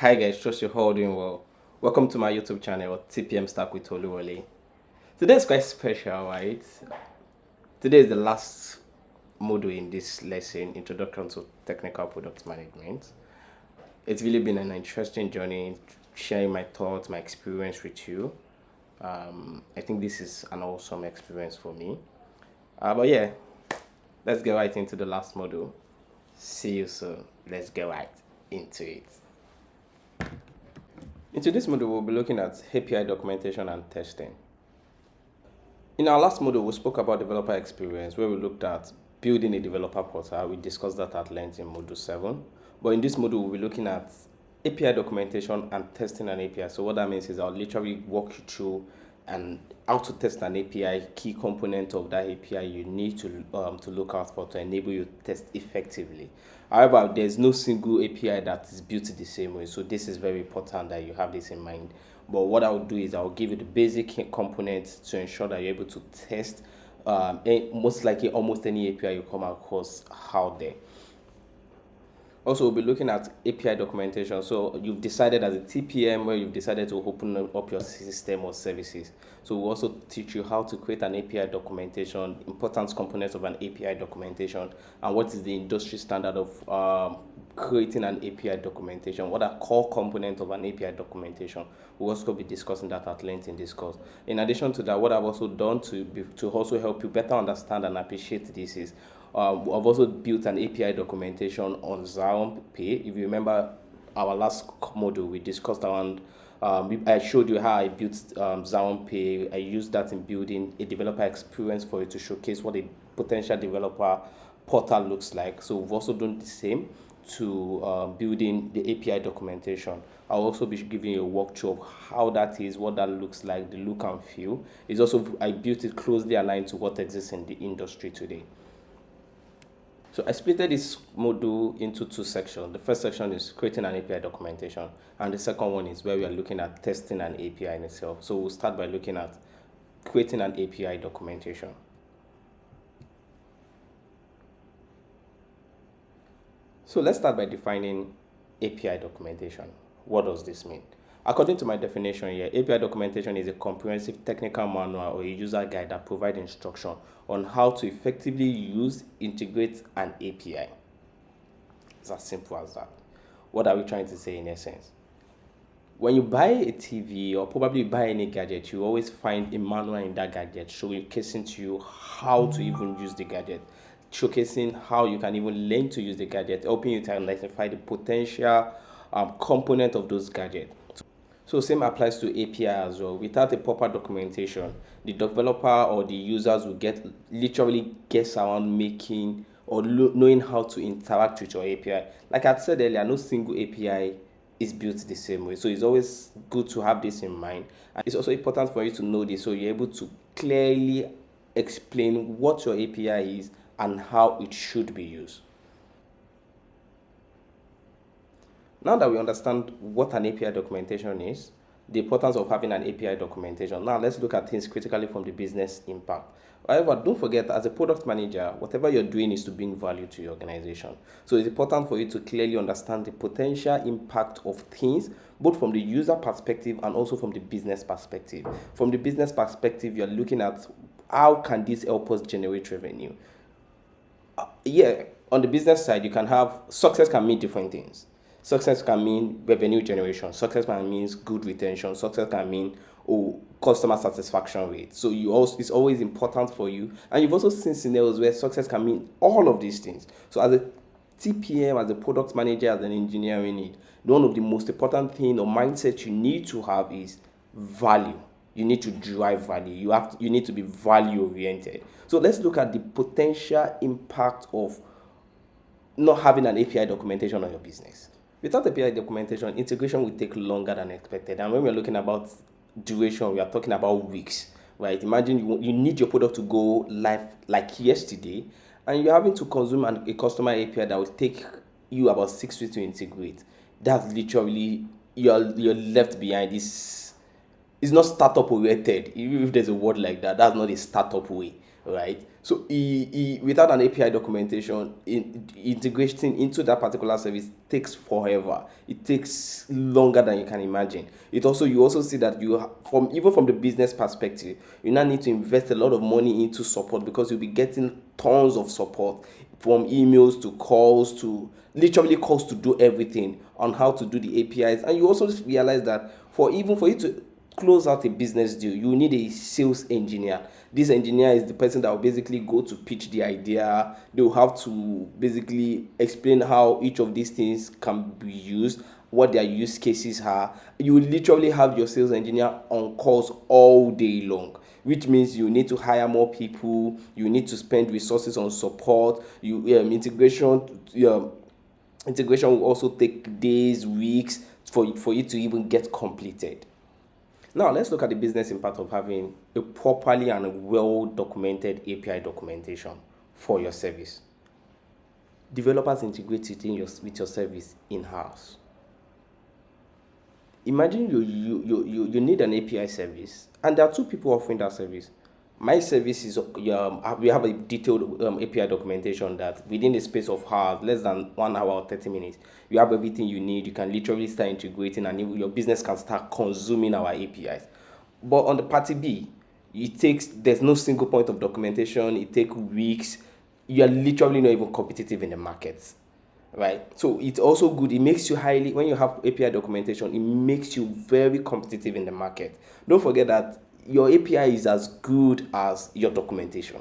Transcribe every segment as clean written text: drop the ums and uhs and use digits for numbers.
Hi guys, trust you're all doing well. Welcome to my YouTube channel, TPM Stack with Oluwole. Today is quite special, right? Today is the last module in this lesson, Introduction to Technical Product Management. It's really been an interesting journey sharing my thoughts, my experience with you. I think this is an awesome experience for me. But yeah, let's get right into the last module. See you soon. Let's get right into it. In today's module, we'll be looking at API documentation and testing. In our last module, we spoke about developer experience, where we looked at building a developer portal. We discussed that at length in module 7. But in this module, we'll be looking at API documentation and testing an API. So what that means is I'll literally walk you through and how to test an API, key component of that API you need to look out for to enable you to test effectively. However, there's no single API that is built the same way. So this is very important that you have this in mind. But what I'll do is I'll give you the basic components to ensure that you're able to test most likely almost any API you come across out there. Also, we'll be looking at API documentation. So you've decided as a TPM where you've decided to open up your system or services. So we'll also teach you how to create an API documentation, important components of an API documentation, and what is the industry standard of creating an API documentation. What are core components of an API documentation? We'll also be discussing that at length in this course. In addition to that, what I've also done to also help you better understand and appreciate this is I've also built an API documentation on Xaron Pay. If you remember our last module, we discussed around. I showed you how I built Xaron Pay. I used that in building a developer experience for you to showcase what a potential developer portal looks like. So we've also done the same to building the API documentation. I'll also be giving you a walkthrough of how that is, what that looks like, the look and feel. It's also I built it closely aligned to what exists in the industry today. So I split this module into two sections. The first section is creating an API documentation, and the second one is where we are looking at testing an API in itself. So we'll start by looking at creating an API documentation. So let's start by defining API documentation. What does this mean? According to my definition here, API documentation is a comprehensive technical manual or a user guide that provides instruction on how to effectively use, integrate an API. It's as simple as that. What are we trying to say in essence? When you buy a TV or probably buy any gadget, you always find a manual in that gadget showcasing to you how to even use the gadget, showcasing how you can even learn to use the gadget, helping you to identify the potential component of those gadgets. So same applies to API as well. Without a proper documentation, the developer or the users will literally guess around making or knowing how to interact with your API. Like I said earlier, no single API is built the same way. So it's always good to have this in mind. And it's also important for you to know this so you're able to clearly explain what your API is and how it should be used. Now that we understand what an API documentation is, the importance of having an API documentation, now let's look at things critically from the business impact. However, don't forget, as a product manager, whatever you're doing is to bring value to your organization. So it's important for you to clearly understand the potential impact of things, both from the user perspective and also from the business perspective. From the business perspective, you're looking at how can this help us generate revenue. Yeah, on the business side, you can have success can mean different things. Success can mean revenue generation. Success can mean good retention. Success can mean customer satisfaction rate. So it's always important for you. And you've also seen scenarios where success can mean all of these things. So as a TPM, as a product manager, as an engineering need, one of the most important thing or mindset you need to have is value. You need to drive value. You need to be value oriented. So let's look at the potential impact of not having an API documentation on your business. Without API documentation, integration will take longer than expected. And when we're looking about duration, we are talking about weeks, right? Imagine you need your product to go live like yesterday, and you're having to consume a customer API that will take you about 6 weeks to integrate. That's literally you're left behind. It's not startup oriented. If there's a word like that, that's not a startup way, right? So without an API documentation, integrating into that particular service takes forever. It takes longer than you can imagine. You also see that from the business perspective, you now need to invest a lot of money into support because you'll be getting tons of support from emails to calls to literally calls to do everything on how to do the APIs. And you also realize that for you to close out a business deal, you need a sales engineer. This engineer is the person that will basically go to pitch the idea. They will have to basically explain how each of these things can be used, what their use cases are. You will literally have your sales engineer on calls all day long, which means you need to hire more people, you need to spend resources on support, integration will also take days, weeks for it to even get completed. Now, let's look at the business impact of having a properly and well documented API documentation for your service. Developers integrate it with your service in house. Imagine you need an API service, and there are two people offering that service. My service is we have a detailed API documentation that within the space of hours, less than 1 hour or 30 minutes, you have everything you need. You can literally start integrating, and your business can start consuming our APIs. But on the party B, there's no single point of documentation. It takes weeks. You are literally not even competitive in the markets, right? So it's also good. It makes you highly, when you have API documentation, it makes you very competitive in the market. Don't forget that your API is as good as your documentation.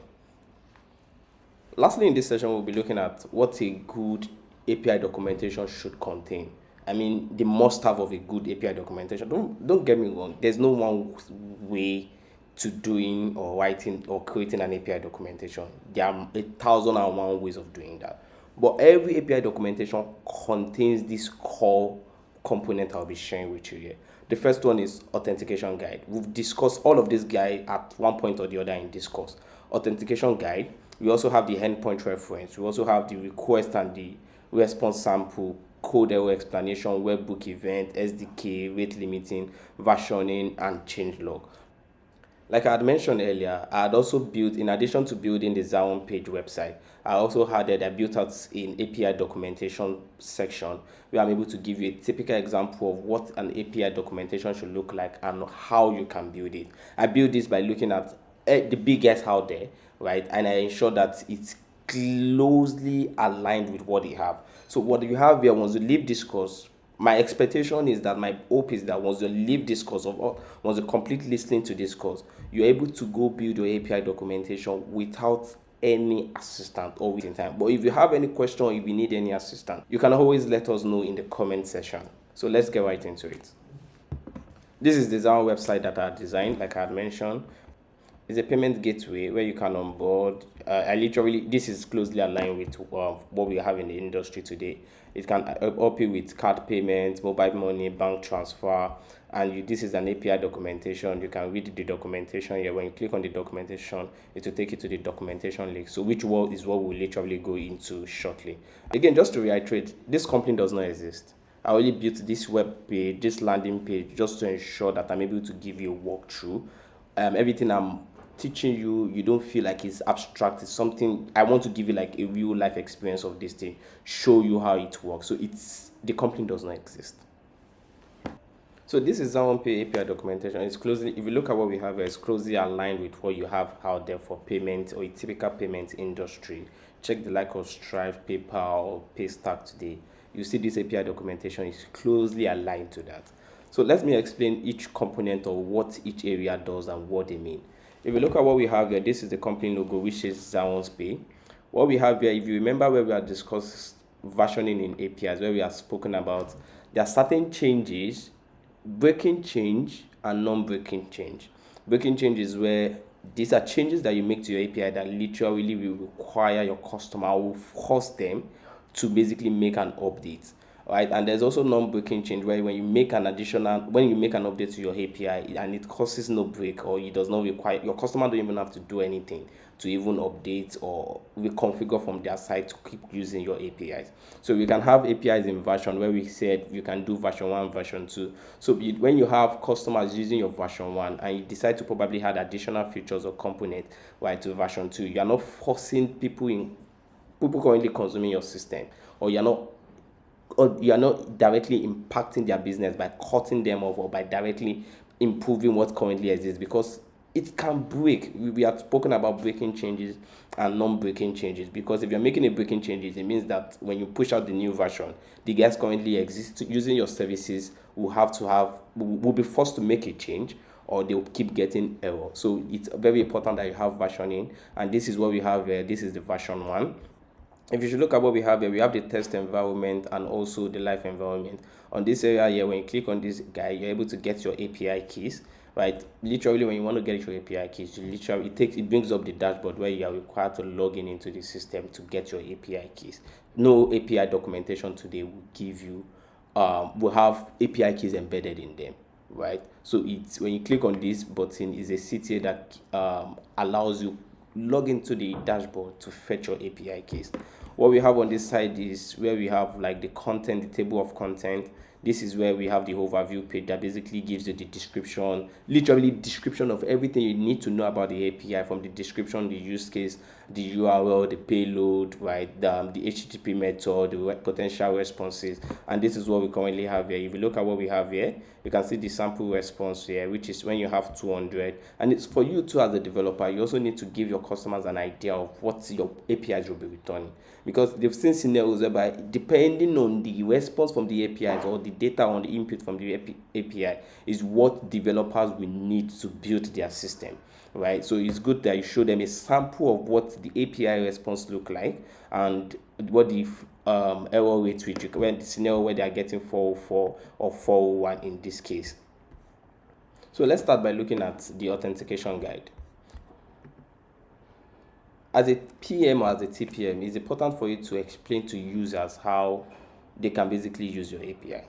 Lastly, in this session, we'll be looking at what a good API documentation should contain. I mean, the must-have of a good API documentation. Don't get me wrong. There's no one way to doing or writing or creating an API documentation. There are 1,001 ways of doing that. But every API documentation contains this core component I'll be sharing with you here. The first one is authentication guide. We've discussed all of this guide at one point or the other in discourse. Authentication guide. We also have the endpoint reference. We also have the request and the response sample, code error explanation, webhook event, SDK, rate limiting, versioning, and changelog. Like I had mentioned earlier, I had also built, in addition to building the Zaon page website, I built out an API documentation section where I'm able to give you a typical example of what an API documentation should look like and how you can build it. I build this by looking at the biggest out there, right? And I ensure that it's closely aligned with what they have. So what you have here, once you leave this course, my expectation is that my hope is that once you leave this course once you complete listening to this course, you're able to go build your API documentation without any assistant or within time. But if you have any question or if you need any assistance, you can always let us know in the comment section. So let's get right into it. This is the Zaon website that I designed, like I had mentioned. It's a payment gateway where you can onboard. This is closely aligned with what we have in the industry today. It can help you with card payments, mobile money, bank transfer, and this is an API documentation. You can read the documentation here. When you click on the documentation, it will take you to the documentation link. So which one is what we'll literally go into shortly. Again, just to reiterate, this company does not exist. I only built this web page, this landing page, just to ensure that I'm able to give you a walkthrough. Everything I'm teaching you don't feel like it's abstract. It's something I want to give you like a real life experience of this thing, show you how it works. So the company does not exist. So this is Zaon Pay API documentation. It's closely, if you look at what we have here, it's closely aligned with what you have out there for payment or a typical payment industry. Check the like of Stripe, PayPal, Paystack today. You see this API documentation is closely aligned to that. So let me explain each component of what each area does and what they mean. If you look at what we have here, this is the company logo, which is Zaon's Pay. What we have here, if you remember where we had discussed versioning in APIs, where we have spoken about there are certain changes, breaking change and non-breaking change. Breaking change is where these are changes that you make to your API that literally will require your customer or will force them to basically make an update. right? And there's also non-breaking change where when you make an update to your API and it causes no break, or it does not require, your customer don't even have to do anything to even update or reconfigure from their side to keep using your APIs. So we can have APIs in version where we said you can do version 1, version 2. So when you have customers using your version 1 and you decide to probably add additional features or components, right, to version 2, you are not forcing people currently consuming your system, or you are not directly impacting their business by cutting them off or by directly improving what currently exists, because it can break. We have spoken about breaking changes and non-breaking changes, because if you're making a breaking changes, it means that when you push out the new version, the guys currently exist using your services will be forced to make a change, or they'll keep getting error. So it's very important that you have versioning, and this is what we have here. This is the version 1. If you should look at what we have here, we have the test environment and also the live environment. On this area here, when you click on this guy, you're able to get your API keys, right? Literally, when you want to get your API keys, it brings up the dashboard where you are required to log in into the system to get your API keys. No API documentation today will have API keys embedded in them, right? So it's when you click on this button, is a CTA that allows you log into the dashboard to fetch your API keys. What we have on this side is where we have like the content, the table of content. This is where we have the overview page that basically gives you the description, literally description of everything you need to know about the API, from the description, the use case, the URL, the payload, right, the HTTP method, the potential responses. And this is what we currently have here. If you look at what we have here, you can see the sample response here, which is when you have 200. And it's for you too, as a developer, you also need to give your customers an idea of what your APIs will be returning, because they've seen scenarios whereby depending on the response from the APIs or the data on the input from the API is what developers will need to build their system, right? So it's good that you show them a sample of what the API response look like, and what the error rate, which when the scenario where they are getting 404 or 401 in this case. So let's start by looking at the authentication guide. As a PM or as a TPM, it's important for you to explain to users how they can basically use your API,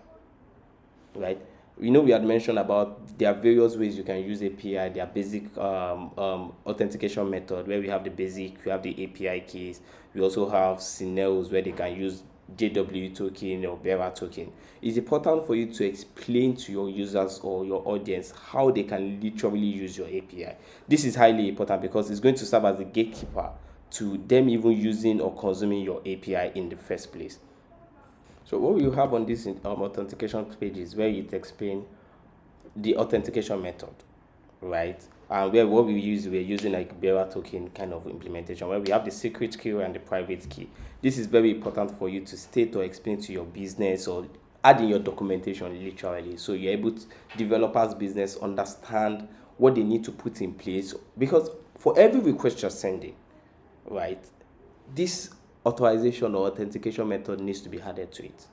right? We had mentioned about there are various ways you can use API. There are basic authentication method where we have the basic, we have the API keys. We also have scenarios where they can use JW token or bearer token. It's important for you to explain to your users or your audience how they can literally use your API. This is highly important because it's going to serve as a gatekeeper to them even using or consuming your API in the first place. So what you have on this authentication page is where it explains the authentication method, right? And we're using like bearer token kind of implementation where we have the secret key and the private key. This is very important for you to state or explain to your business or add in your documentation literally, so you're able to developers business understand what they need to put in place, because for every request you're sending, right, this authorization or authentication method needs to be added to it.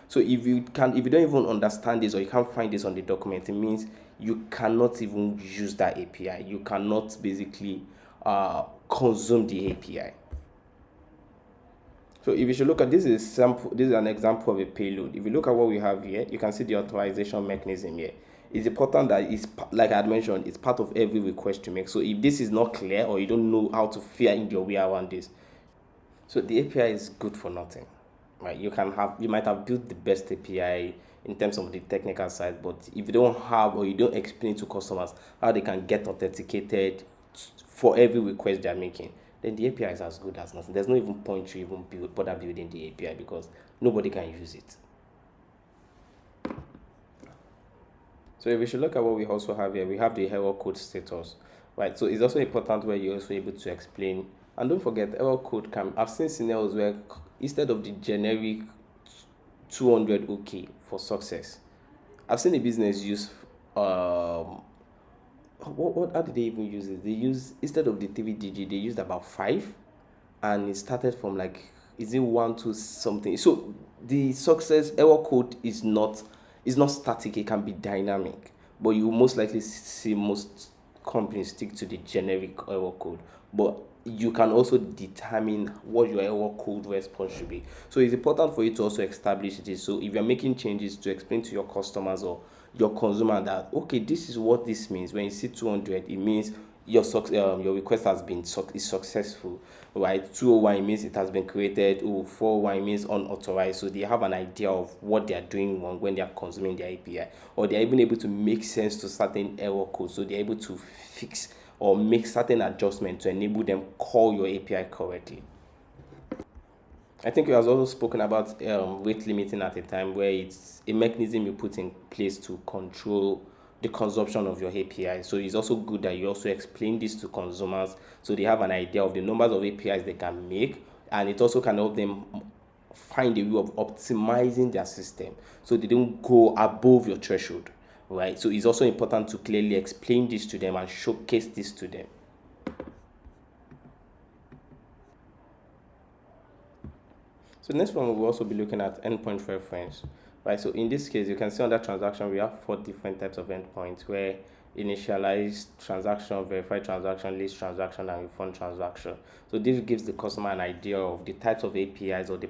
So if you don't even understand this or you can't find this on the document, it means you cannot even use that API. You cannot basically consume the API. So if you should look at this is an example of a payload. If you look at what we have here, you can see the authorization mechanism here. It's important that it's, like I had mentioned, it's part of every request you make. So if this is not clear or you don't know how to find your way around this, so the API is good for nothing, right? You might have built the best API in terms of the technical side, but if you don't have or you don't explain to customers how they can get authenticated for every request they're making, then the API is as good as nothing. There's no even point to even bother building the API because nobody can use it. So if we should look at what we also have here, we have the error code status, right? So it's also important where you're also able to explain. And don't forget, error code I've seen scenarios where instead of the generic 200 OK for success, I've seen a business use how did they even use it? They use, instead of the 3 digit, they used about 5, and it started from like, is it 1 to something? So the success error code is not static, it can be dynamic, but you most likely see most companies stick to the generic error code. But you can also determine what your error code response should be. So it's important for you to also establish this. So if you're making changes, to explain to your customers or your consumer that, okay, this is what this means. When you see 200, it means your request has been is successful, right? 201 means it has been created. 401 means unauthorized. So they have an idea of what they are doing wrong when they are consuming their API, or they are even able to make sense to certain error codes. So they're able to fix or make certain adjustments to enable them call your API correctly. I think we have also spoken about rate limiting at a time, where it's a mechanism you put in place to control the consumption of your API. So it's also good that you also explain this to consumers so they have an idea of the numbers of APIs they can make, and it also can help them find a way of optimizing their system so they don't go above your threshold, right? So it's also important to clearly explain this to them and showcase this to them. So next one, we'll also be looking at endpoint reference, right? So in this case, you can see under transaction, we have four different types of endpoints, where initialized transaction, verified transaction, list transaction, and refund transaction. So this gives the customer an idea of the types of APIs or the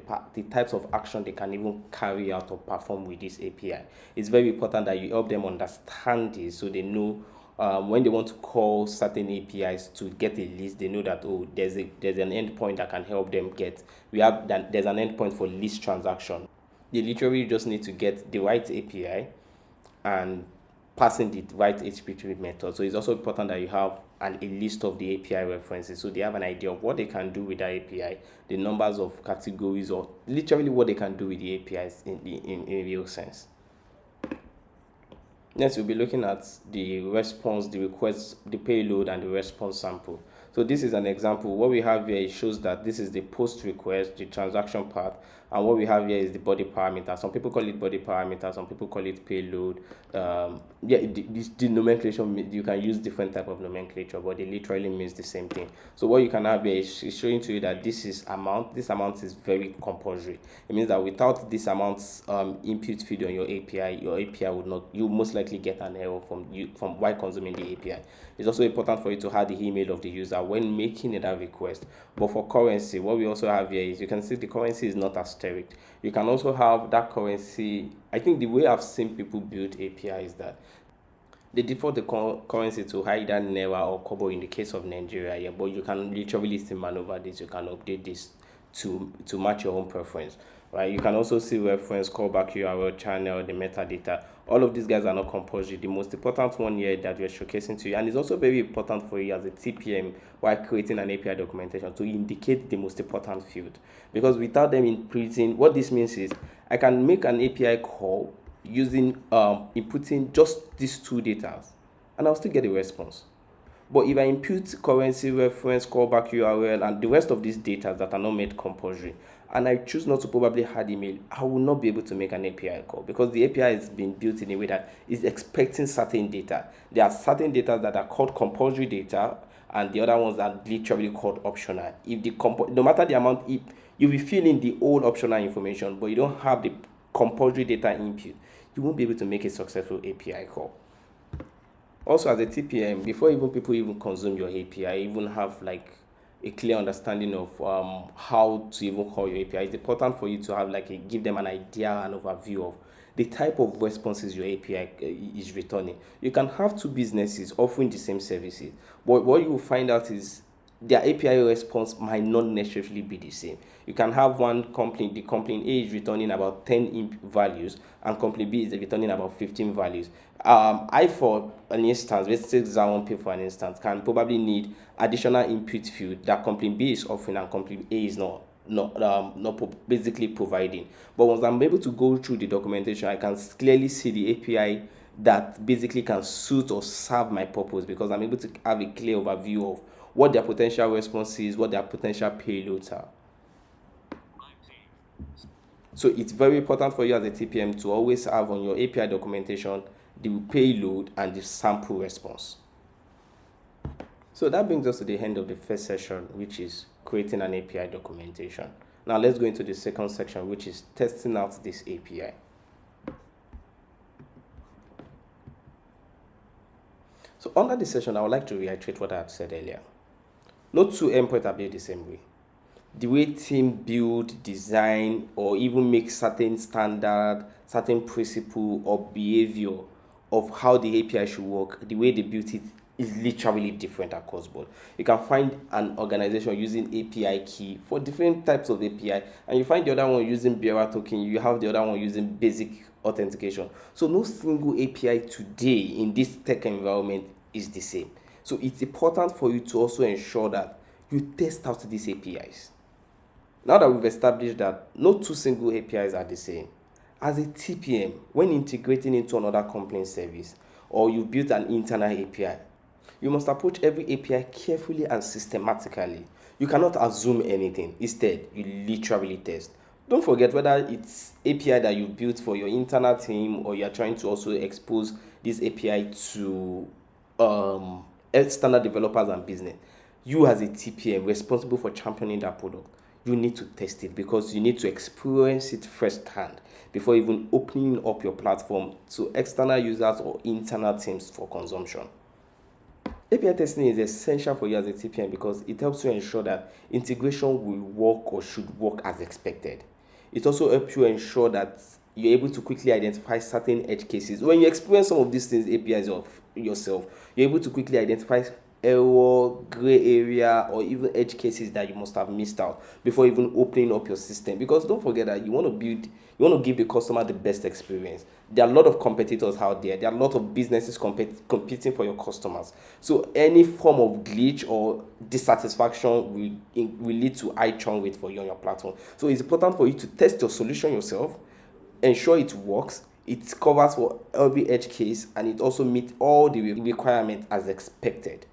types of action they can even carry out or perform with this API. It's very important that you help them understand this so they know when they want to call certain APIs to get a list, they know that, oh, there's an endpoint that can help them get. We have that there's an endpoint for list transaction. They literally just need to get the right API and passing the right HTTP method. So it's also important that you have a list of the API references, so they have an idea of what they can do with that API, the numbers of categories, or literally what they can do with the APIs in real sense. Next, we'll be looking at the response, the request, the payload, and the response sample. So this is an example. What we have here, it shows that this is the post request, the transaction part, and what we have here is the body parameter. Some people call it body parameter, some people call it payload. Yeah, the nomenclature, you can use different type of nomenclature, but it literally means the same thing. So what you can have here is showing to you that this is amount. This amount is very compulsory. It means that without this amount input feed on your API would not, you most likely get an error from while consuming the API. It's also important for you to have the email of the user when making that request. But for currency, what we also have here is, you can see the currency is not as strict. You can also have that currency. I think the way I've seen people build API is that they default the currency to either Naira or Kobo in the case of Nigeria, yeah, but you can literally still maneuver this. You can update this to match your own preference, right? You can also see reference, callback URL, channel, the metadata. All of these guys are not compulsory. The most important one here that we're showcasing to you, and it's also very important for you as a TPM while creating an API documentation, to indicate the most important field, because without them inputting, what this means is I can make an API call using inputting just these two data, and I'll still get a response. But if I input currency, reference, callback URL, and the rest of these data that are not made compulsory, and I choose not to probably add email, I will not be able to make an API call, because the API is being built in a way that is expecting certain data. There are certain data that are called compulsory data, and the other ones are literally called optional. If no matter the amount, if you will fill in the old optional information, but you don't have the compulsory data input, you won't be able to make a successful API call. Also, as a TPM, before even people even consume your API, even have like a clear understanding of how to even call your API, it's important for you to have give them an idea and overview of the type of responses your API is returning. You can have two businesses offering the same services, but what you will find out is their API response might not necessarily be the same. You can have one company, the company A is returning about 10 values, and company B is returning about 15 values. I, for an instance, let's take Xampp Pay for an instance, can probably need additional input field that company B is offering and company A is not basically providing. But once I'm able to go through the documentation, I can clearly see the API that basically can suit or serve my purpose, because I'm able to have a clear overview of what their potential response is, what their potential payloads are. So it's very important for you as a TPM to always have on your API documentation the payload and the sample response. So that brings us to the end of the first session, which is creating an API documentation. Now let's go into the second section, which is testing out this API. So under this session, I would like to reiterate what I had said earlier. No two endpoints are built the same way. The way team build, design, or even make certain standard, certain principle or behavior of how the API should work, the way they built it is literally different across board. You can find an organization using API key for different types of API, and you find the other one using bearer token, you have the other one using basic authentication. So no single API today in this tech environment is the same. So it's important for you to also ensure that you test out these APIs. Now that we've established that no two single APIs are the same, as a TPM, when integrating into another company's service, or you built an internal API, you must approach every API carefully and systematically. You cannot assume anything. Instead, you literally test. Don't forget whether it's API that you built for your internal team or you're trying to also expose this API to external developers and business. You as a TPM responsible for championing that product, you need to test it because you need to experience it firsthand before even opening up your platform to external users or internal teams for consumption. API testing is essential for you as a TPM because it helps you ensure that integration will work or should work as expected. It also helps you ensure that you're able to quickly identify certain edge cases. When you experience some of these things, APIs of yourself, you're able to quickly identify error, gray area, or even edge cases that you must have missed out before even opening up your system. Because don't forget that you want to give the customer the best experience. There are a lot of competitors out there. There are a lot of businesses competing for your customers. So any form of glitch or dissatisfaction will lead to high churn rate for you on your platform. So it's important for you to test your solution yourself, ensure it works, it covers for every edge case, and it also meets all the requirements as expected.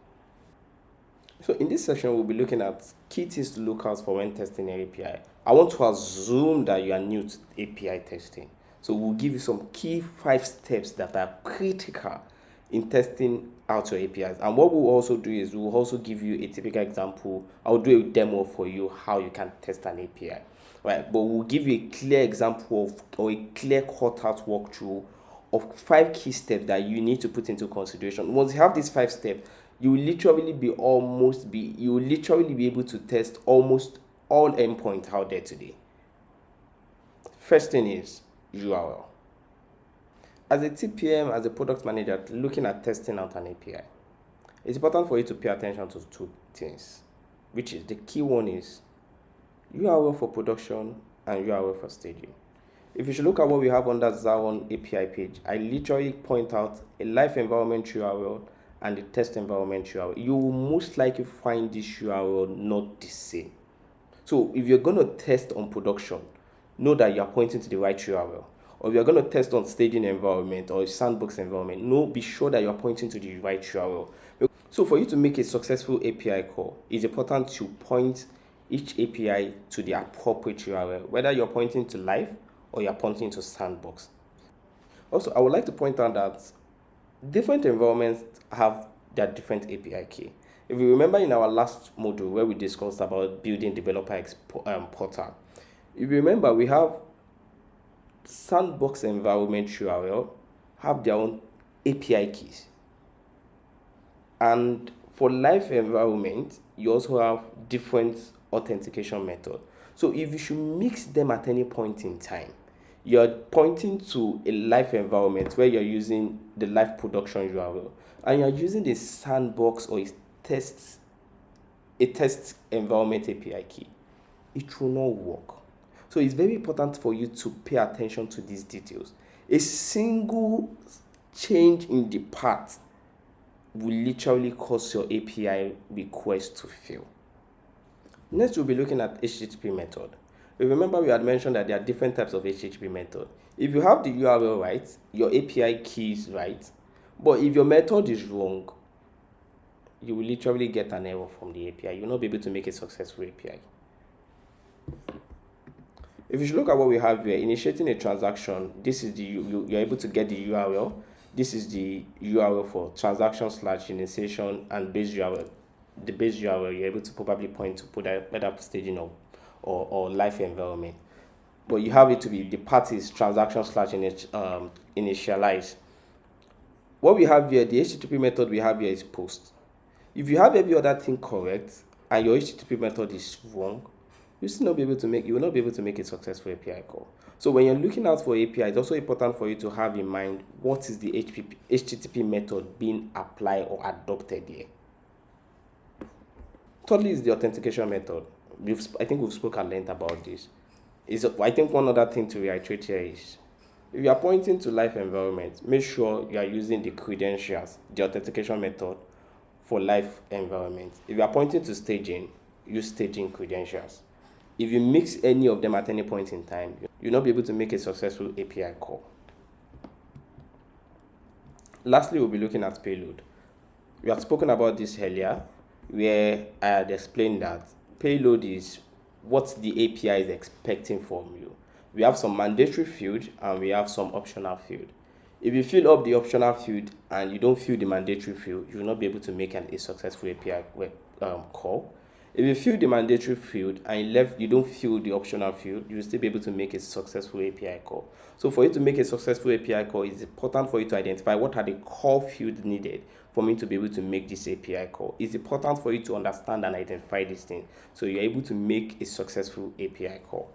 So in this session, we'll be looking at key things to look out for when testing an API. I want to assume that you are new to API testing. So we'll give you some key 5 steps that are critical in testing out your APIs. And what we'll also do is we'll also give you a typical example. I'll do a demo for you how you can test an API. Right, but we'll give you a clear example of or a clear cut out walkthrough of 5 key steps that you need to put into consideration. Once you have these 5 steps, you will literally be able to test almost all endpoints out there today. First thing is URL. As a TPM, as a product manager looking at testing out an API, it's important for you to pay attention to 2 things, which is the key one is URL for production and URL for staging. If you should look at what we have on that Zaron API page, I literally point out a live environment URL and the test environment URL. You will most likely find this URL not the same. So if you're going to test on production, know that you're pointing to the right URL. Or if you're going to test on staging environment or a sandbox environment, be sure that you're pointing to the right URL. So for you to make a successful API call, it's important to point each API to the appropriate URL, whether you're pointing to live or you're pointing to sandbox. Also, I would like to point out that different environments have their different API key. If you remember in our last module where we discussed about building developer portal, if you remember, we have sandbox environment URL have their own API keys. And for live environment, you also have different authentication method. So if you should mix them at any point in time, you're pointing to a live environment where you're using the live production URL and you're using the sandbox or a test environment API key. It will not work. So it's very important for you to pay attention to these details. A single change in the path will literally cause your API request to fail. Next, we'll be looking at HTTP method. Remember, we had mentioned that there are different types of HTTP method. If you have the URL right, your API key is right, but if your method is wrong, you will literally get an error from the API. You will not be able to make a successful API. If you should look at what we have here, initiating a transaction, this is you're able to get the URL. This is the URL for transaction/initiation and base URL. The base URL you're able to probably point to put whether staging or live environment. But you have it to be the path is transaction/initialize. What we have here, the HTTP method we have here is post. If you have every other thing correct, and your HTTP method is wrong, you will not be able to make a successful API call. So when you're looking out for API, it's also important for you to have in mind what is the HTTP method being applied or adopted here. Thirdly is the authentication method. I think we've spoken at length about this. I think one other thing to reiterate here is if you are pointing to live environment, make sure you are using the credentials, the authentication method for live environment. If you are pointing to staging, use staging credentials. If you mix any of them at any point in time, you'll not be able to make a successful API call. Lastly, we'll be looking at payload. We had spoken about this earlier, where I had explained that payload is what the API is expecting from you. We have some mandatory field and we have some optional field. If you fill up the optional field and you don't fill the mandatory field, you will not be able to make a successful API call. If you fill the mandatory field and you don't fill the optional field, you will still be able to make a successful API call. So for you to make a successful API call, it's important for you to identify what are the core fields needed for me to be able to make this API call. It's important for you to understand and identify these things so you're able to make a successful API call.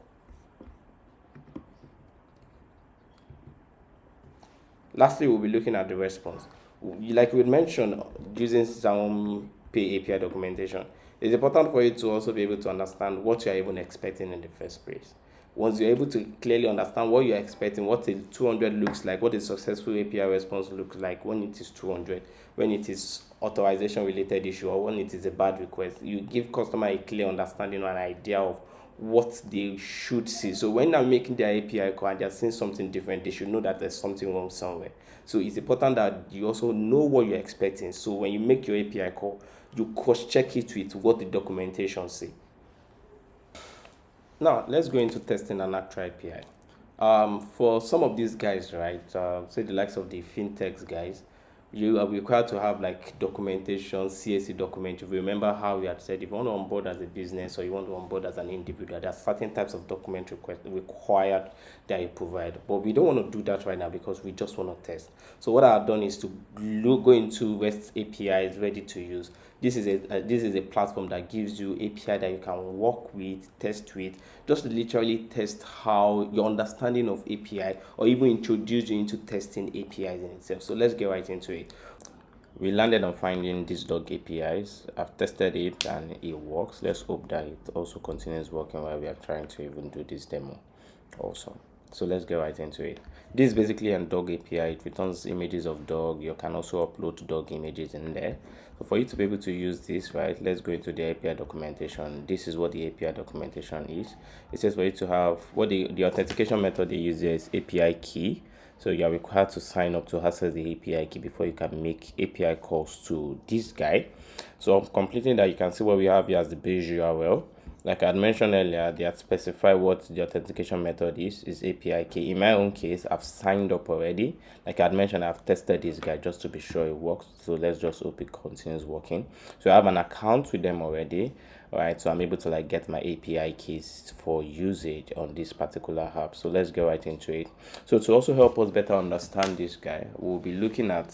Lastly, we'll be looking at the response. Like we mentioned, using some pay API documentation, it's important for you to also be able to understand what you're even expecting in the first place. Once you're able to clearly understand what you're expecting, what a 200 looks like, what a successful API response looks like when it is 200, when it is authorization related issue, or when it is a bad request, you give customer a clear understanding or an idea of what they should see. So when they're making their API call and they're seeing something different, they should know that there's something wrong somewhere. So it's important that you also know what you're expecting. So when you make your API call, you cross-check it with what the documentation say. Now let's go into testing an actual API. For some of these guys, right, say the likes of the fintechs guys, you are required to have like documentation, CSC document. If you remember how we had said, if you want to onboard as a business or you want to onboard as an individual, there are certain types of document required that you provide. But we don't want to do that right now because we just want to test. So what I've done is to go into REST APIs ready to use. This is a platform that gives you API that you can work with, test with, just literally test how your understanding of API or even introduce you into testing APIs in itself. So let's get right into it. We landed on finding these dog APIs. I've tested it and it works. Let's hope that it also continues working while we are trying to even do this demo also. So let's get right into it. This is basically a dog API. It returns images of dog. You can also upload dog images in there. So for you to be able to use this, right, let's go into the API documentation. This is what the API documentation is. It says for you to have what the authentication method they use is API key. So you are required to sign up to access the API key before you can make API calls to this guy. So completing that, you can see what we have here as the base URL. Like I had mentioned earlier, they had specified what the authentication method is API key. In my own case, I've signed up already. Like I had mentioned, I've tested this guy just to be sure it works. So let's just hope it continues working. So I have an account with them already. Right, so I'm able to like get my API keys for usage on this particular app. So let's get right into it. So to also help us better understand this guy, we'll be looking at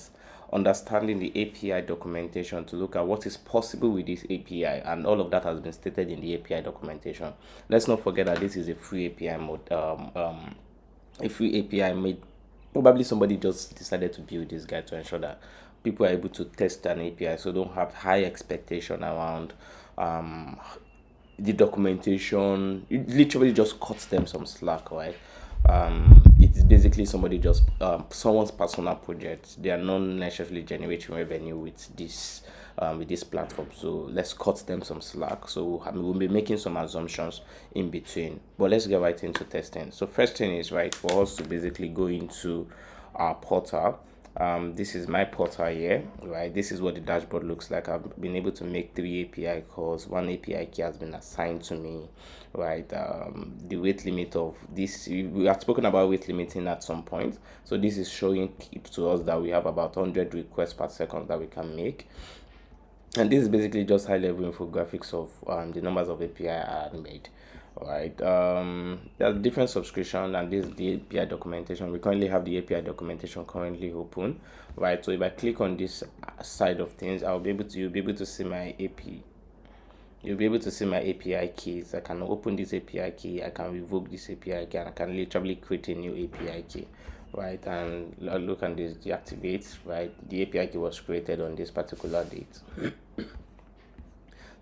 understanding the API documentation to look at what is possible with this API, and all of that has been stated in the API documentation. Let's not forget that this is a free API mode, a free API made. Probably somebody just decided to build this guy to ensure that people are able to test an API, so don't have high expectation around the documentation. It literally just cuts them some slack, right? It's basically someone's personal project. They are not necessarily generating revenue with this platform, so let's cut them some slack. So we'll be making some assumptions in between, but let's get right into testing. So first thing is, right, for us to basically go into our portal. This is my portal here, right? This is what the dashboard looks like. I've been able to make 3 API calls. 1 API key has been assigned to me, right? The weight limit of this, we have spoken about weight limiting at some point. So this is showing to us that we have about 100 requests per second that we can make. And this is basically just high level infographics of the numbers of API I had made. Right, there's different subscription, and this is the API documentation. We currently have the API documentation currently open, right? So if I click on this side of things, you'll be able to see my API. You'll be able to see my API keys. I can open this API key, I can revoke this API key, and I can literally create a new API key, right? And look at this deactivate, right? The API key was created on this particular date.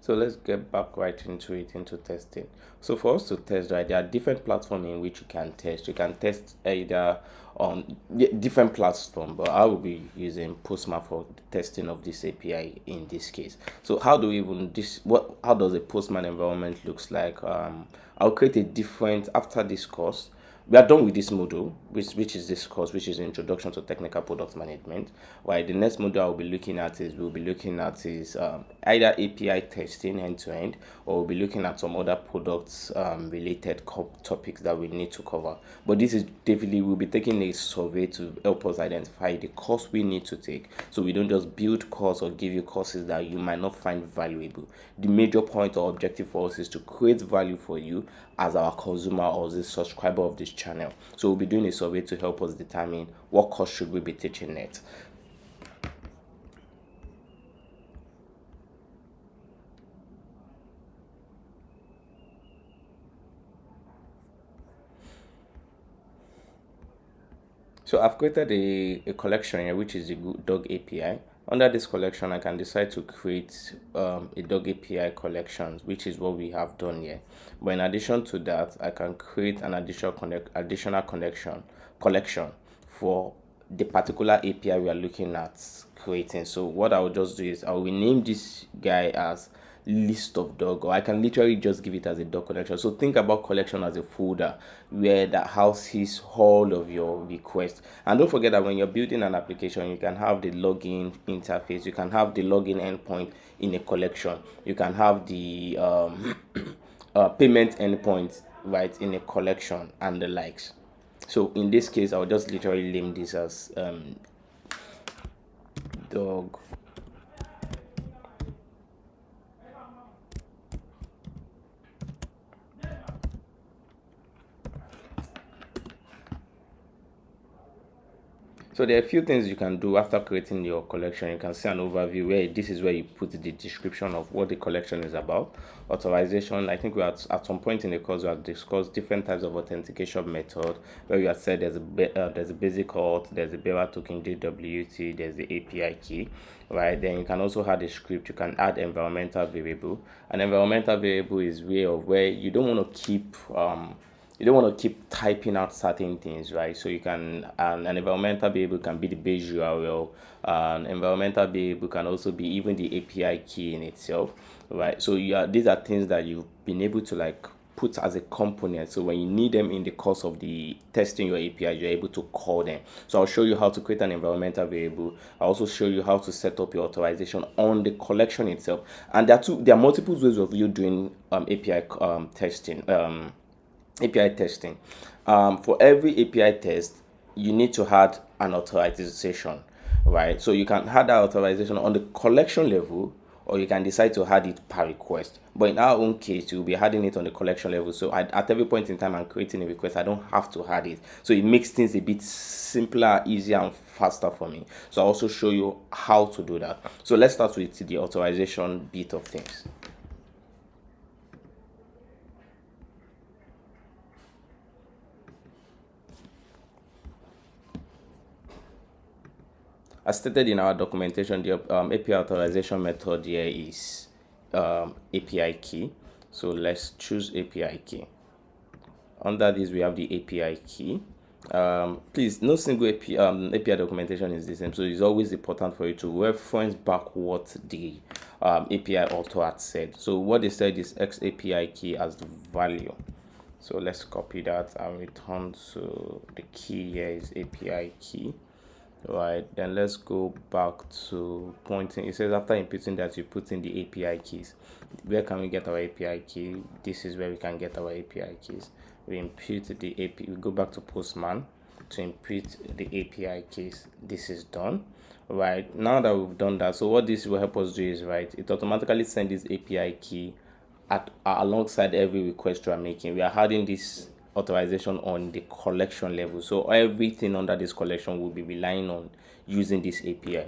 So let's get back right into it, into testing. So for us to test, right, there are different platforms in which you can test. You can test either on different platform, but I will be using Postman for the testing of this API in this case. So how do we even this? What? How does a Postman environment looks like? I'll create a different after this course. We are done with this module, which is this course, which is Introduction to Technical Product Management. While the next module I'll be looking at is either API testing end to end, or we'll be looking at some other products related topics that we need to cover. But this is definitely we'll be taking a survey to help us identify the course we need to take, so we don't just build course or give you courses that you might not find valuable. The major point or objective for us is to create value for you as our consumer or the subscriber of this channel. So we'll be doing a survey to help us determine what course should we be teaching next. So I've created a collection here, which is the dog API. Under this collection, I can decide to create a dog API collection, which is what we have done here. But in addition to that, I can create an additional collection for the particular API we are looking at creating. So what I will just do is I will rename this guy as list of dog, or I can literally just give it as a dog collection. So think about collection as a folder where that houses all of your requests. And don't forget that when you're building an application, you can have the login interface, you can have the login endpoint in a collection, you can have the payment endpoint right in a collection and the likes. So in this case, I'll just literally name this as dog. So there are a few things you can do after creating your collection. You can see an overview where this is where you put the description of what the collection is about. Authorization. I think we at some point in the course we have discussed different types of authentication method where we have said there's a basic auth, there's a bearer token JWT, there's the API key, right? Then you can also add a script. You can add environmental variable. An environmental variable is where you don't want to keep typing out certain things, right? So you can an environmental variable can be the base URL. An environmental variable can also be even the API key in itself, right? So these are things that you've been able to like put as a component. So when you need them in the course of the testing your API, you're able to call them. So I'll show you how to create an environmental variable. I'll also show you how to set up your authorization on the collection itself. And there are multiple ways of you doing API testing. API testing. For every API test, you need to add an authorization, right? So you can add that authorization on the collection level, or you can decide to add it per request. But in our own case, you'll be adding it on the collection level. So at every point in time I'm creating a request, I don't have to add it. So it makes things a bit simpler, easier, and faster for me. So I'll also show you how to do that. So let's start with the authorization bit of things. As stated in our documentation, the API authorization method here is API key. So let's choose API key. Under this, we have the API key. Please, no single API documentation is the same, so it's always important for you to reference back what the API author had said. So what they said is X API key as the value. So let's copy that and return to the key here is API key. Right, then let's go back to pointing. It says after inputting that you put in the API keys. Where can we get our API key? This is where we can get our API keys. We input the API, we go back to Postman to input the API keys. This is done. Right, now that we've done that, so what this will help us do is, right, it automatically sends this API key alongside every request you are making. We are adding this authorization on the collection level, so everything under this collection will be relying on using this API.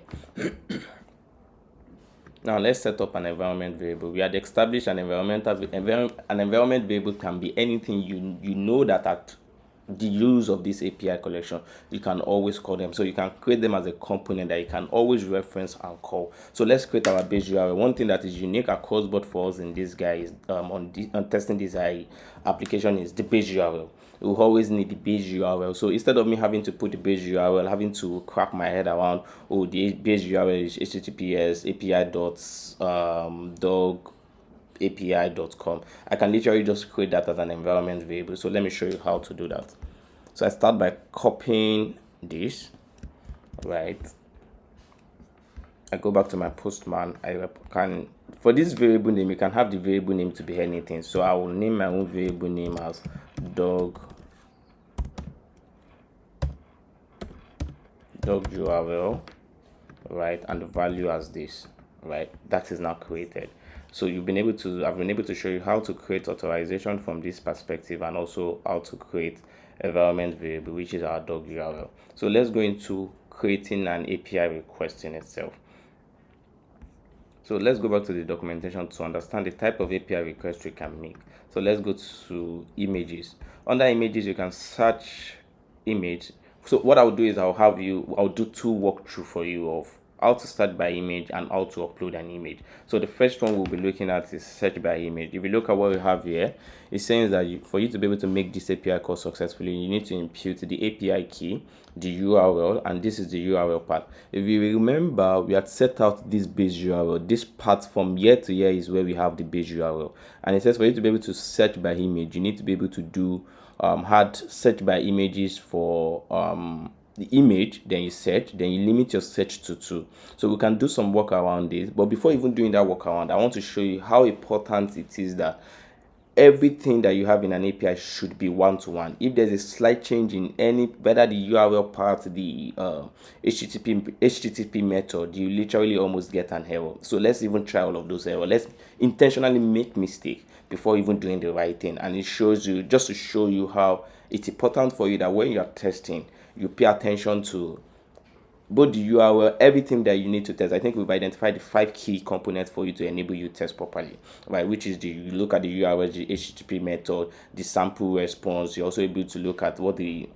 Now let's set up an environment variable. We had established an an environment variable can be anything you know that at the use of this API collection, you can always call them. So you can create them as a component that you can always reference and call. So let's create our base URL. One thing that is unique across board for us in this guy is on testing this application is the base URL. We will always need the base URL. So instead of me having to put the base URL, having to crack my head around, oh, the base URL is https dog api.com. I can literally just create that as an environment variable. So let me show you how to do that. So I start by copying this, right? I go back to my postman. I can, for this variable name, you can have the variable name to be anything. So I will name my own variable name as dog URL, right? And the value as this, right? That is now created. So I've been able to show you how to create authorization from this perspective, and also how to create environment variable, which is our dog URL. So let's go into creating an API request in itself. So let's go back to the documentation to understand the type of API request we can make. So let's go to images. Under images, you can search image. So what I'll do is I'll do two walkthrough for you of how to start by image and how to upload an image. So the first one we'll be looking at is search by image. If you look at what we have here, it's saying that for you to be able to make this API call successfully, you need to impute the API key, the URL, and this is the URL part. If you remember, we had set out this base URL. This part from year to year is where we have the base URL, and it says for you to be able to search by image, you need to be able to do hard search by images for the image, then you search, then you limit your search to 2. So we can do some work around this, but before even doing that work around, I want to show you how important it is that everything that you have in an API should be one-to-one. If there's a slight change in any, whether the URL part, the HTTP method, you literally almost get an error. So let's even try all of those errors. Let's intentionally make mistake before even doing the right thing. And it shows you, just to show you how it's important for you that when you're testing, you pay attention to both the URL, everything that you need to test. I think we've identified the 5 key components for you to enable you test properly, right? Which is you look at the URL, the HTTP method, the sample response. You're also able to look at what the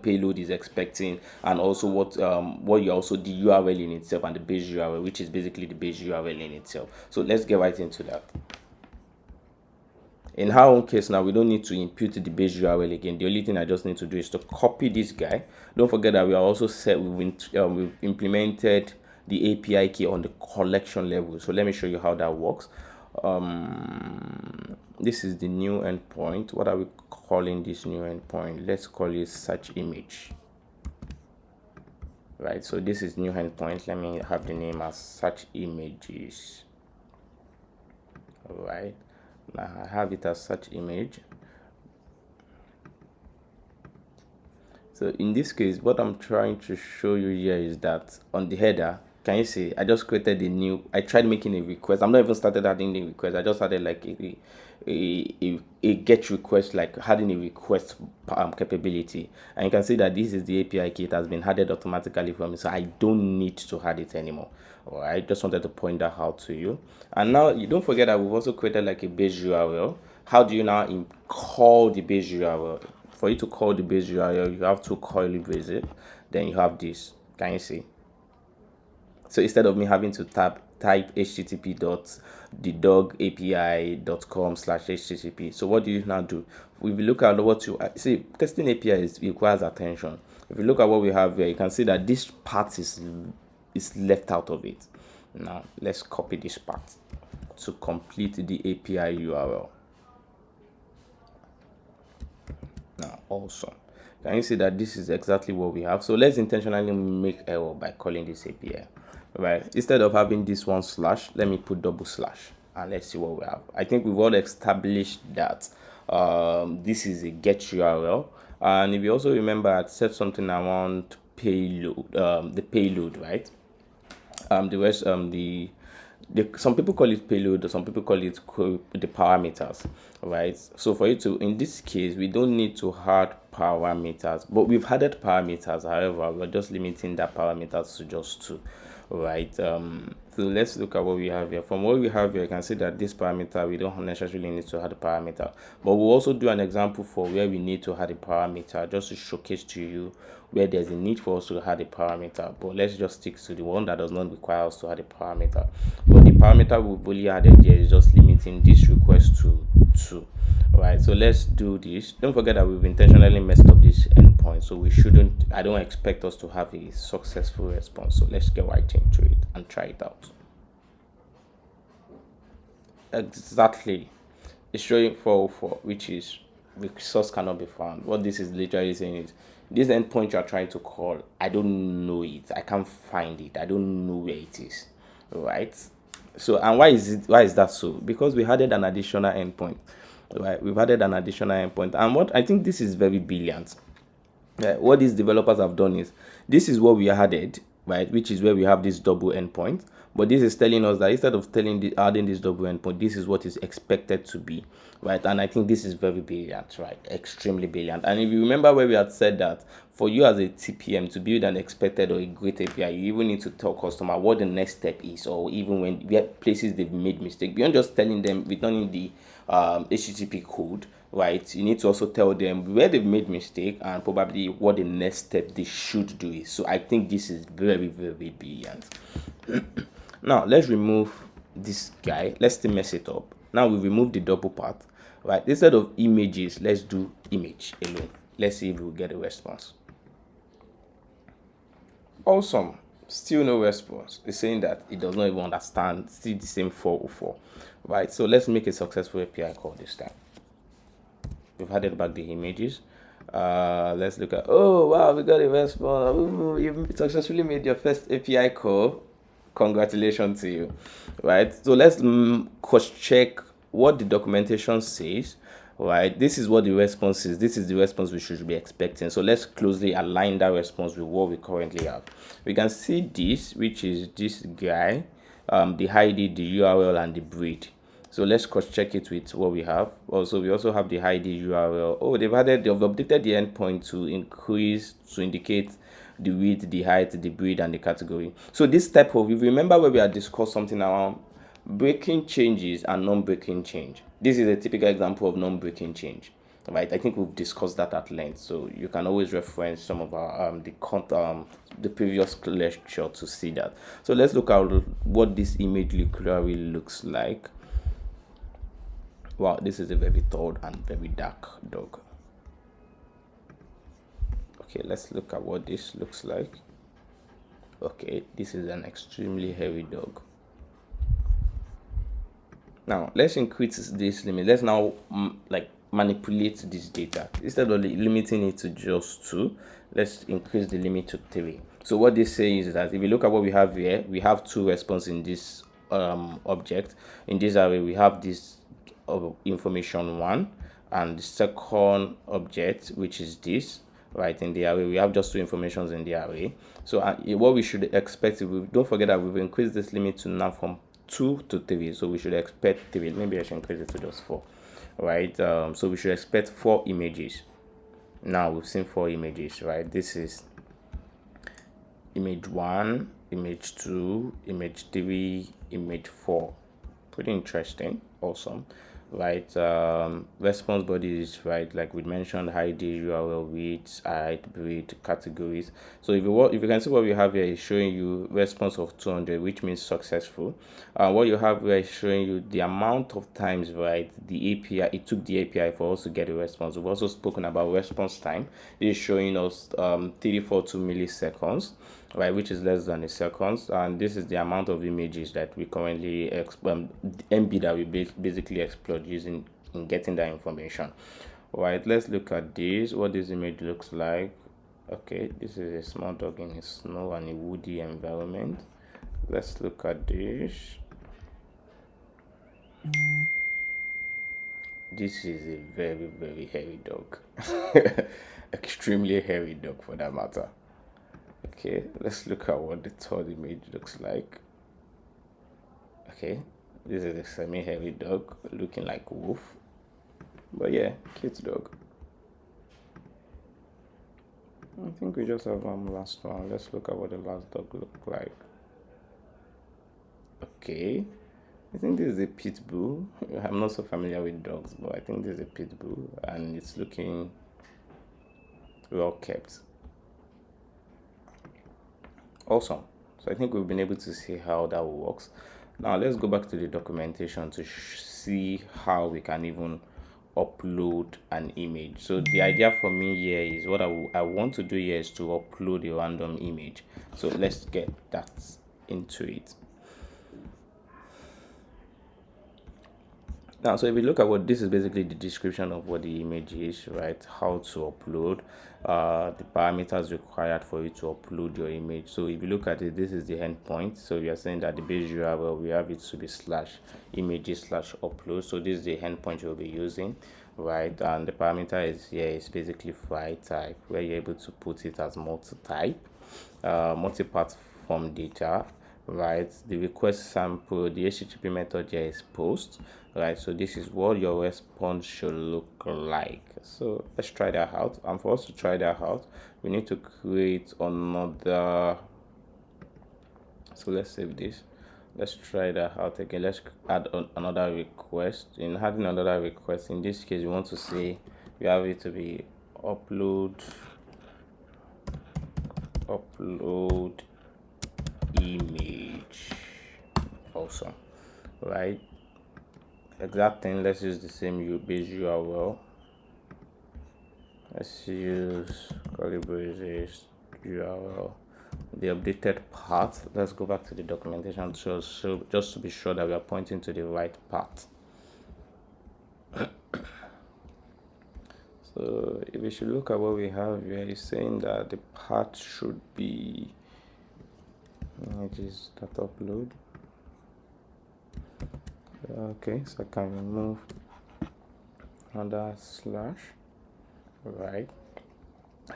payload is expecting, and also what you also the URL in itself, and the base URL, which is basically the base URL in itself. So let's get right into that. In our own case now, we don't need to impute the base URL again. The only thing I just need to do is to copy this guy. Don't forget that we are also we've implemented the API key on the collection level. So let me show you how that works. This is the new endpoint. What are we calling this new endpoint? Let's call it search image. Right, so this is new endpoint. Let me have the name as search images. All right. Now I have it as search image. So in this case, what I'm trying to show you here is that on the header, can you see I just created I tried making a request. I'm not even started adding the request. I just added like a get request, like adding a request capability, and you can see that this is the API key. It has been added automatically for me, so I don't need to add it anymore. All right, just wanted to point that out to you. And now you don't forget that we've also created like a base URL. How do you now call the base URL? For you to call the base URL, you have to curly braces. Then you have this. Can you see? So instead of me having to type http.thedogapi.com/http, so what do you now do? If you look at what you see, testing API requires attention. If you look at what we have here, you can see that this part is left out of it. Now let's copy this part to complete the API URL. Now awesome. Can you see that this is exactly what we have? So let's intentionally make error by calling this API. Right, instead of having this one slash, let me put double slash, and let's see what we have. I think we've all established that this is a get URL, and if you also remember, I said something around payload, the payload, right? The rest, some people call it payload, or some people call it the parameters, right? So for you to, in this case, we don't need to add parameters, but we've added parameters. However, we're just limiting that parameters to just 2. right? So let's look at what we have here. From what we have here, you can see that this parameter, we don't necessarily need to add a parameter, but we'll also do an example for where we need to add a parameter, just to showcase to you where there's a need for us to add a parameter. But let's just stick to the one that does not require us to add a parameter. But the parameter we've only added here is just limiting this request to 2. Right, so let's do this. Don't forget that we've intentionally messed up this endpoint, so we shouldn't, I don't expect us to have a successful response. So let's get right into it and try it out. Exactly, it's showing 404, which is the source cannot be found. What this is literally saying is, this endpoint you are trying to call, I don't know it, I can't find it, I don't know where it is. Right, so, and why is that so? Because we added an additional endpoint. Right, we've added an additional endpoint, and what I think this is very brilliant. What these developers have done is, this is what we added, right, which is where we have this double endpoint, but this is telling us that instead of adding this double endpoint, this is what is expected to be, right? And I think this is very brilliant, right? Extremely brilliant. And if you remember where we had said that for you as a TPM to build an expected or a great API, you even need to tell customer what the next step is, or even when where places they've made mistake, beyond just telling them, returning the HTTP code, right? You need to also tell them where they've made mistake and probably what the next step they should do is. So I think this is very, very brilliant. Now let's remove this guy. Let's still mess it up. Now we remove the double part, right? Instead of images, let's do image alone. Let's see if we'll get a response. Awesome. Still no response. It's saying that it does not even understand. Still the same 404, right? So let's make a successful API call this time. We've added back the images. Let's look at, oh wow, we got a response. Ooh, you successfully made your first API call. Congratulations to you, right? So let's cross check what the documentation says, right? This is what the response is. This is the response we should be expecting. So let's closely align that response with what we currently have. We can see this, which is this guy, the ID, the URL, and the breed. So let's cross check it with what we have. Also, we also have the ID URL. Oh, they've updated the endpoint to indicate the width, the height, the breed, and the category. So this type of, if you remember where we had discussed something around breaking changes and non-breaking change. This is a typical example of non-breaking change, right? I think we've discussed that at length, so you can always reference some of our the previous lecture to see that. So let's look at what this image literally looks like. Wow, this is a very tall and very dark dog. Okay, let's look at what this looks like. Okay, this is an extremely hairy dog. Now let's increase this limit. Let's now manipulate this data. Instead of limiting it to just 2, let's increase the limit to 3. So what this says is that if you look at what we have here, we have 2 responses in this object. In this array, we have this information 1, and the second object, which is this, right, in the array. We have just 2 informations in the array. So what we should expect, don't forget that we've increased this limit to now from 2 to 3, so we should expect 3. Maybe I should increase it to just 4, right? So we should expect 4 images. Now we've seen 4 images, right? This is image 1, image 2, image 3, image 4. Pretty interesting. Awesome, right? Response body is, right, like we mentioned, ID, URL, width, height, breed, categories. So if you can see what we have here is showing you response of 200, which means successful. What you have here is showing you the amount of times, right, the API, it took the API for us to get a response. We've also spoken about response time. This is showing us 342 milliseconds, right, which is less than a second. And this is the amount of images that we currently MB that we basically exploit using in getting that information. Right, let's look at this, what this image looks like. Okay, this is a small dog in a snow and a woody environment. Let's look at this. This is a very, very hairy dog. Extremely hairy dog for that matter. Okay, let's look at what the third image looks like. Okay, this is a semi-hairy dog looking like a wolf. But yeah, cute dog. I think we just have one last one. Let's look at what the last dog looked like. Okay, I think this is a pit bull. I'm not so familiar with dogs, but I think this is a pit bull, and it's looking well kept. Awesome. So I think we've been able to see how that works. Now let's go back to the documentation to see how we can even upload an image. So the idea for me here is what I want to do here is to upload a random image. So let's get that into it. Now, so if we look at what this is basically the description of what the image is, right? How to upload, the parameters required for you to upload your image. So if you look at it, this is the endpoint. So we are saying that the base URL we have it to be /images/upload. So this is the endpoint you'll be using, right? And the parameter is here is basically file type, where you're able to put it as multi-type, multi-part form data, right? The request sample, the HTTP method here is post, right? So this is what your response should look like. So let's try that out. And for us to try that out, we need to create another. So let's save this. Let's try that out again. Let's add another request. In adding another request, in this case, we want to say we have it to be upload image. Awesome, right? Exact thing. Let's use the same base URL. Let's use curly braces URL. The updated path. Let's go back to the documentation so just to be sure that we are pointing to the right path. So if we should look at what we have here, it's saying that the path should be images that upload. Okay, so I can remove another slash, right?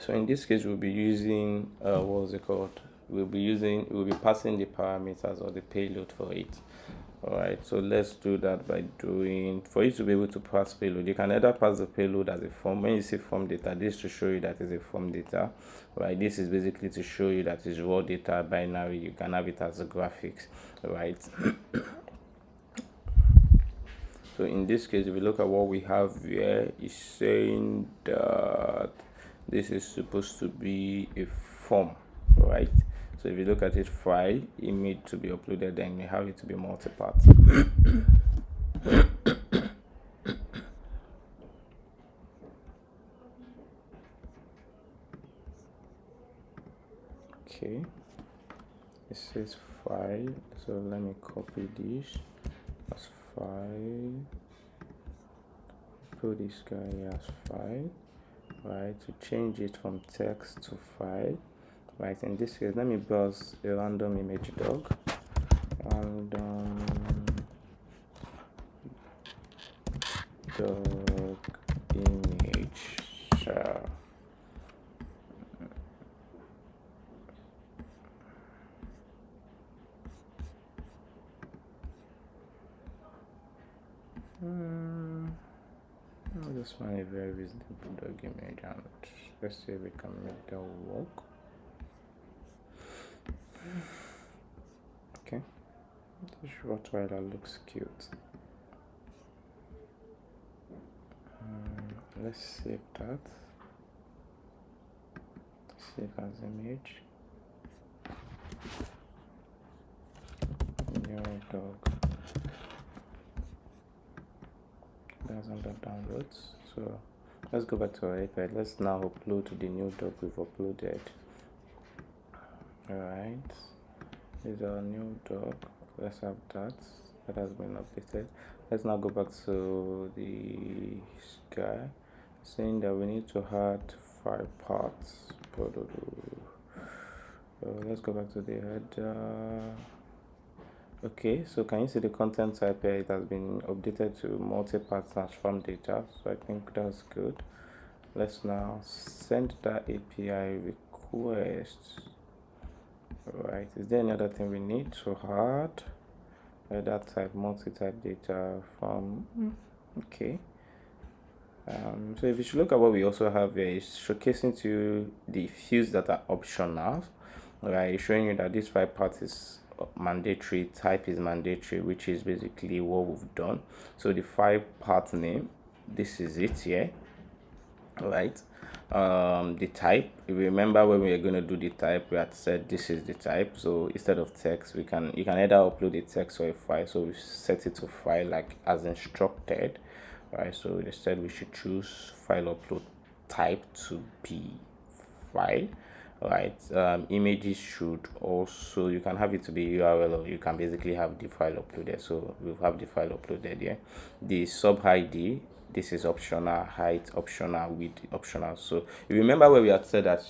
So in this case, we'll be using what's it called? We'll be passing the parameters or the payload for it. All right, so let's do that by doing, for you to be able to pass payload, you can either pass the payload as a form. When you see form data, this to show you that is a form data, right? This is basically to show you that is raw data, binary. You can have it as a graphics, right? So in this case, if we look at what we have here, it's saying that this is supposed to be a form, right? So if you look at it, file, image to be uploaded, then you have it to be multi-part. Okay, it says file, so let me copy this as file, put this guy as file, right? To change it from text to file, right? In this case, let me browse a random image dog, and dog image. I just find a very reasonable dog image, and let's see if we can make that work. Okay, this Rottweiler looks cute. Let's save that. Save as image. New dog. That's under downloads. So let's go back to our iPad. Let's now upload the new dog we've uploaded. Alright, this is our new dog. Let's have that has been updated. Let's now go back to the sky, saying that we need to add 5 parts. Let's go back to the header. Okay, so can you see the content type here? It has been updated to multi-part /form data, so I think that's good. Let's now send that API request. Right, is there any other thing we need to add? That type, multi-type data from, okay. So if you should look at what we also have here, is showcasing to you the fields that are optional, right? Showing you that this 5 parts is mandatory, type is mandatory, which is basically what we've done. So the file path name, this is it here, right? The type, if you remember when we were going to do the type, we had said this is the type. So instead of text, you can either upload a text or a file. So we set it to file like as instructed, right? So they said we should choose file upload type to be file, right? Images should also, you can have it to be URL, or you can basically have the file uploaded. So we'll have the file uploaded here. The sub ID, this is optional, height optional, width optional. So if you remember where we had said that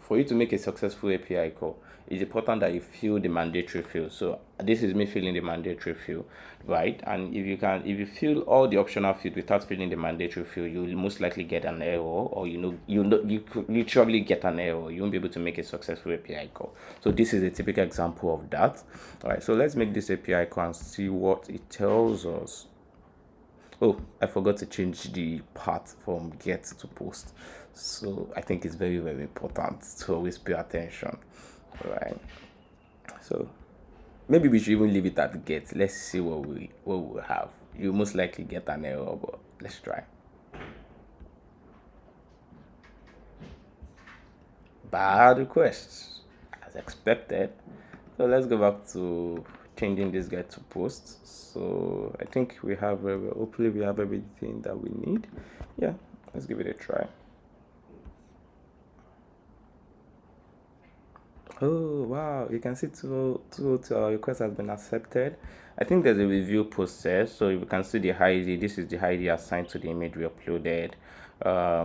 for you to make a successful API call, it's important that you fill the mandatory field. So this is me filling the mandatory field, right? And if you fill all the optional field without filling the mandatory field, you'll most likely get an error, or you could literally get an error. You won't be able to make a successful API call. So this is a typical example of that. All right, so let's make this API call and see what it tells us. Oh, I forgot to change the path from get to post. So I think it's very, very important to always pay attention. All right. So maybe we should even leave it at get. Let's see what we have. You most likely get an error, but let's try. Bad requests, as expected. So let's go back to changing this guy to post. So I think we have, hopefully we have everything that we need. Yeah, let's give it a try. Oh wow, you can see two request has been accepted. I think there's a review process. So you can see the ID. This is the ID assigned to the image we uploaded.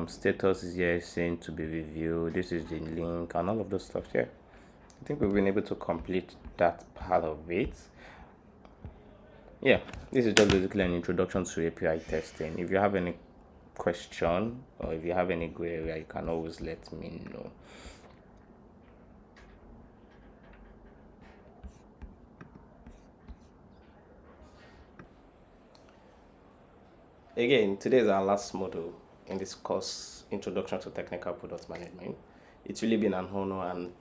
Status is here saying to be reviewed. This is the link and all of those stuff. Yeah, I think we've been able to complete that part of it. Yeah, this is just basically an introduction to API testing. If you have any question or if you have any gray area, you can always let me know. Again, today is our last module in this course, Introduction to Technical Product Management. It's really been an honor and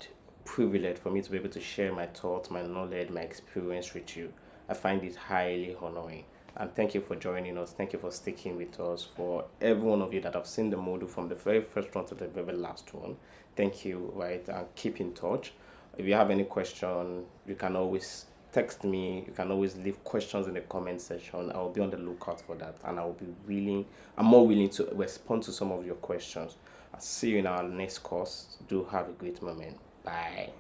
privilege for me to be able to share my thoughts, my knowledge, my experience with you. I find it highly honoring. And thank you for joining us. Thank you for sticking with us. For every one of you that have seen the module from the very first one to the very last one, thank you, right? And keep in touch. If you have any question, you can always text me. You can always leave questions in the comment section. I'll be on the lookout for that, and I'm more willing to respond to some of your questions. I'll see you in our next course. Do have a great moment. Bye.